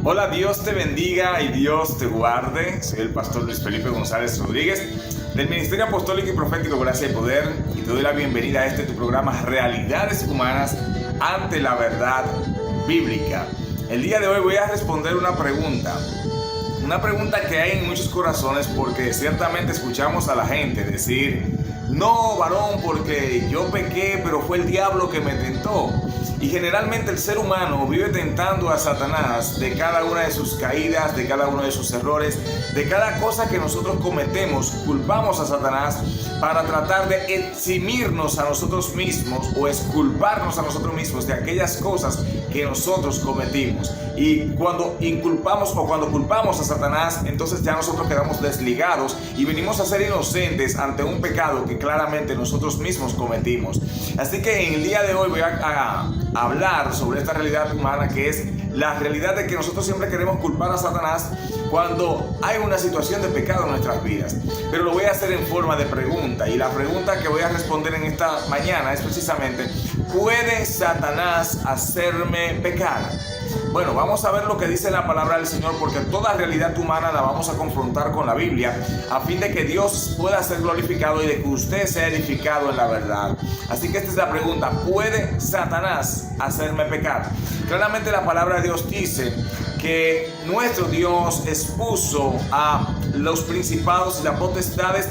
Hola, Dios te bendiga y Dios te guarde. Soy el pastor Luis Felipe González Rodríguez del Ministerio Apostólico y Profético Gracia y Poder y te doy la bienvenida a tu programa Realidades Humanas ante la Verdad Bíblica. El día de hoy voy a responder una pregunta que hay en muchos corazones, porque ciertamente escuchamos a la gente decir: no, varón, porque yo pequé, pero fue el diablo que me tentó. Y generalmente el ser humano vive tentando a Satanás de cada una de sus caídas, de cada uno de sus errores, de cada cosa que nosotros cometemos. Culpamos a Satanás para tratar de eximirnos a nosotros mismos o exculparnos a nosotros mismos de aquellas cosas que nosotros cometimos. Y cuando inculpamos o cuando culpamos a Satanás, entonces ya nosotros quedamos desligados y venimos a ser inocentes ante un pecado que claramente nosotros mismos cometimos. Así que en el día de hoy voy a hablar sobre esta realidad humana, que es la realidad de que nosotros siempre queremos culpar a Satanás cuando hay una situación de pecado en nuestras vidas. Pero lo voy a hacer en forma de pregunta, y la pregunta que voy a responder en esta mañana es precisamente: ¿puede Satanás hacerme pecar? Bueno, vamos a ver lo que dice la palabra del Señor, porque toda realidad humana la vamos a confrontar con la Biblia, a fin de que Dios pueda ser glorificado y de que usted sea edificado en la verdad. Así que esta es la pregunta: ¿puede Satanás hacerme pecar? Claramente la palabra de Dios dice que nuestro Dios expuso a los principados y las potestades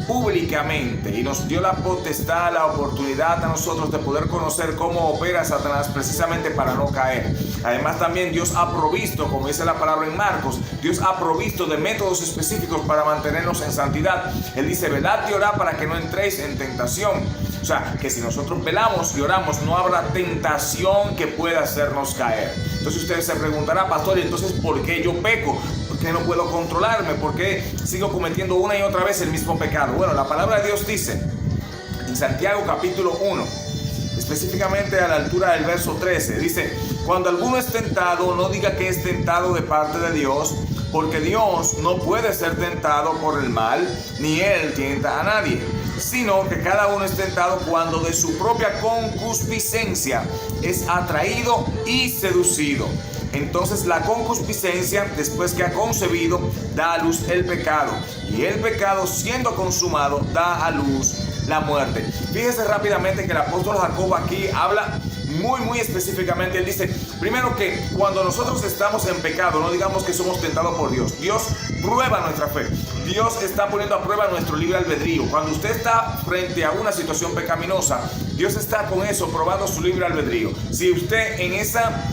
públicamente, y nos dio la potestad, la oportunidad a nosotros de poder conocer cómo opera Satanás, precisamente para no caer. Además, también Dios ha provisto, como dice la palabra en Marcos, Dios ha provisto de métodos específicos para mantenernos en santidad. Él dice: velad y orad para que no entréis en tentación. O sea, que si nosotros velamos y oramos, no habrá tentación que pueda hacernos caer. Entonces usted se preguntará: pastor, ¿y entonces por qué yo peco? ¿Por qué no puedo controlarme? ¿Por qué sigo cometiendo una y otra vez el mismo pecado? Bueno, la palabra de Dios dice en Santiago capítulo 1, específicamente a la altura del verso 13, dice: cuando alguno es tentado, no diga que es tentado de parte de Dios, porque Dios no puede ser tentado por el mal, ni Él tienta a nadie, sino que cada uno es tentado cuando de su propia concupiscencia es atraído y seducido. Entonces la concupiscencia, después que ha concebido, da a luz el pecado, y el pecado, siendo consumado, da a luz la muerte. Fíjese rápidamente que el apóstol Jacobo aquí habla muy específicamente. Él dice, primero, que cuando nosotros estamos en pecado, no digamos que somos tentados por Dios. Dios prueba nuestra fe. Dios está poniendo a prueba nuestro libre albedrío. Cuando usted está frente a una situación pecaminosa, Dios está con eso probando su libre albedrío. Si usted en esa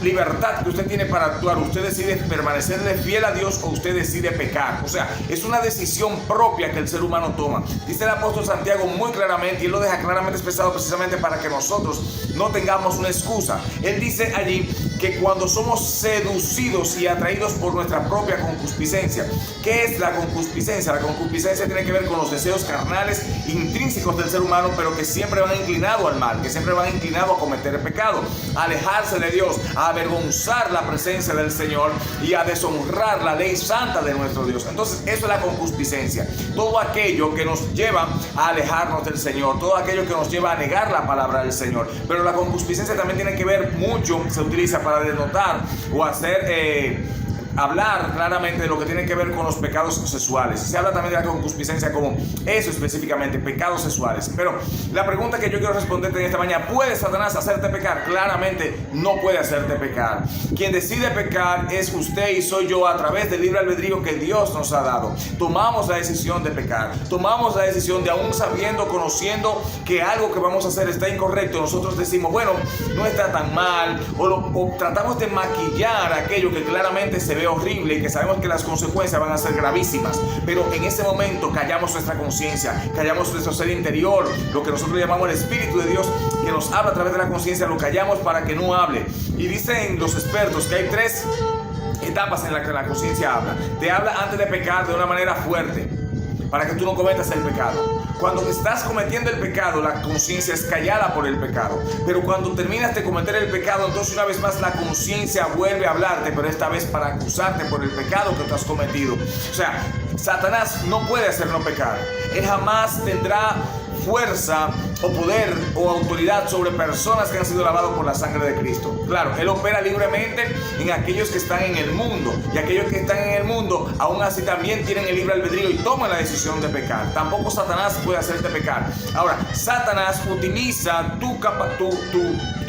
libertad que usted tiene para actuar, usted decide permanecerle fiel a Dios o usted decide pecar. O sea, es una decisión propia que el ser humano toma. Dice el apóstol Santiago muy claramente, y él lo deja claramente expresado precisamente para que nosotros no tengamos una excusa. Él dice allí que cuando somos seducidos y atraídos por nuestra propia concupiscencia. ¿Qué es la concupiscencia? La concupiscencia tiene que ver con los deseos carnales intrínsecos del ser humano, pero que siempre van inclinados al mal, que siempre van inclinados a cometer el pecado, a alejarse de Dios, a avergonzar la presencia del Señor y a deshonrar la ley santa de nuestro Dios. Entonces, eso es la concupiscencia. Todo aquello que nos lleva a alejarnos del Señor, todo aquello que nos lleva a negar la palabra del Señor. Pero la concupiscencia también tiene que ver mucho, se utiliza para denotar o hacer hablar claramente de lo que tiene que ver con los pecados sexuales. Se habla también de la concupiscencia como eso específicamente, pecados sexuales. Pero la pregunta que yo quiero responderte en esta mañana: ¿puede Satanás hacerte pecar? Claramente no puede hacerte pecar. Quien decide pecar es usted y soy yo, a través del libre albedrío que Dios nos ha dado. Tomamos la decisión de pecar, tomamos la decisión de, aún sabiendo, conociendo que algo que vamos a hacer está incorrecto, nosotros decimos: bueno, no está tan mal, o tratamos de maquillar aquello que claramente se ve horrible y que sabemos que las consecuencias van a ser gravísimas. Pero en ese momento callamos nuestra conciencia, callamos nuestro ser interior, lo que nosotros llamamos el Espíritu de Dios, que nos habla a través de la conciencia, lo callamos para que no hable. Y dicen los expertos que hay tres etapas en las que la conciencia habla. Te habla antes de pecar de una manera fuerte, para que tú no cometas el pecado. Cuando estás cometiendo el pecado, la conciencia es callada por el pecado. Pero cuando terminas de cometer el pecado, entonces una vez más la conciencia vuelve a hablarte, pero esta vez para acusarte por el pecado que tú has cometido. O sea, Satanás no puede hacernos pecar. Él jamás tendrá fuerza o poder o autoridad sobre personas que han sido lavados por la sangre de Cristo. Claro, Él opera libremente en aquellos que están en el mundo, y aquellos que están en el mundo aún así también tienen el libre albedrío y toman la decisión de pecar. Tampoco Satanás puede hacerte pecar. Ahora, Satanás utiliza tu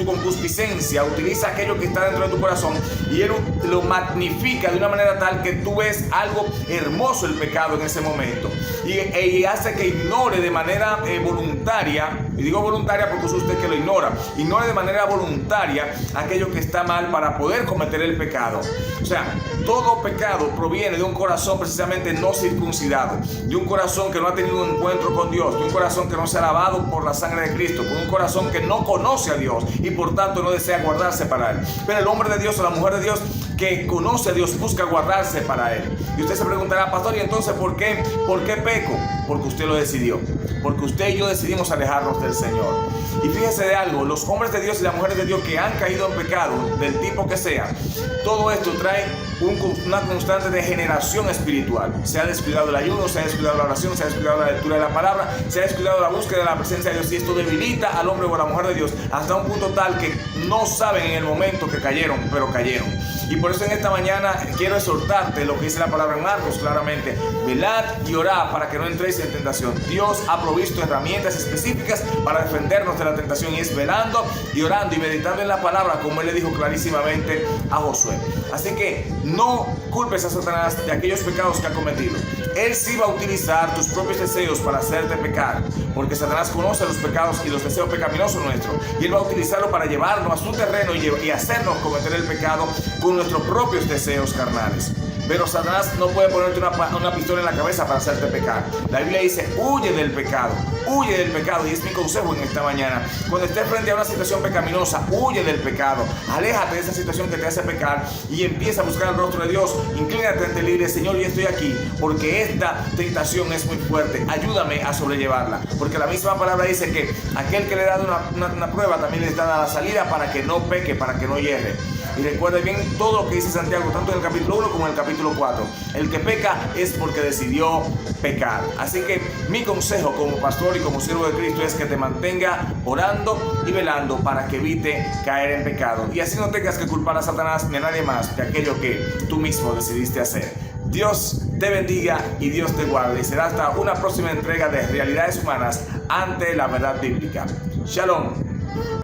concupiscencia, utiliza aquello que está dentro de tu corazón, y él lo magnifica de una manera tal que tú ves algo hermoso el pecado en ese momento, y hace que ignore de manera voluntaria, y digo voluntaria porque es usted que lo ignore de manera voluntaria aquello que está mal para poder cometer el pecado. O sea, todo pecado proviene de un corazón precisamente no circuncidado, de un corazón que no ha tenido un encuentro con Dios, de un corazón que no se ha lavado por la sangre de Cristo, con un corazón que no conoce a Dios y por tanto no desea guardarse para Él. Pero el hombre de Dios o la mujer de Dios que conoce a Dios busca guardarse para Él. Y usted se preguntará, pastor, ¿y entonces por qué peco? Porque usted lo decidió, porque usted y yo decidimos alejarnos del Señor. Y fíjese de algo, los hombres de Dios y las mujeres de Dios que han caído en pecado, del tipo que sea, todo esto trae una constante degeneración espiritual. Se ha descuidado el ayuno, se ha descuidado la oración, se ha descuidado la lectura de la palabra, se ha descuidado la búsqueda de la presencia de Dios, y esto debilita al hombre o a la mujer de Dios hasta un punto tal que no saben en el momento que cayeron, pero cayeron. Y por eso en esta mañana quiero exhortarte lo que dice la palabra en Marcos claramente: velad y orad para que no entréis en tentación. Dios ha provisto herramientas específicas para defendernos de la tentación, y es velando y orando y meditando en la palabra, como Él le dijo clarísimamente a Josué. Así que no culpes a Satanás de aquellos pecados que ha cometido. Él sí va a utilizar tus propios deseos para hacerte pecar, porque Satanás conoce los pecados y los deseos pecaminosos nuestros, y Él va a utilizarlo para llevarnos a su terreno y hacernos cometer el pecado con nuestros propios deseos carnales. Pero Satanás no puede ponerte una pistola en la cabeza para hacerte pecar. La Biblia dice: huye del pecado, y es mi consejo en esta mañana. Cuando estés frente a una situación pecaminosa, huye del pecado, aléjate de esa situación que te hace pecar y empieza a buscar el rostro de Dios. Inclínate ante Él y dile: Señor, yo estoy aquí porque esta tentación es muy fuerte, ayúdame a sobrellevarla, porque la misma palabra dice que aquel que le da una prueba también le da la salida para que no peque, para que no hierre. Y recuerde bien todo lo que dice Santiago, tanto en el capítulo 1 como en el capítulo 4. El que peca es porque decidió pecar. Así que mi consejo como pastor y como siervo de Cristo es que te mantenga orando y velando para que evite caer en pecado. Y así no tengas que culpar a Satanás ni a nadie más de aquello que tú mismo decidiste hacer. Dios te bendiga y Dios te guarde. Y será hasta una próxima entrega de Realidades Humanas ante la Verdad Bíblica. Shalom.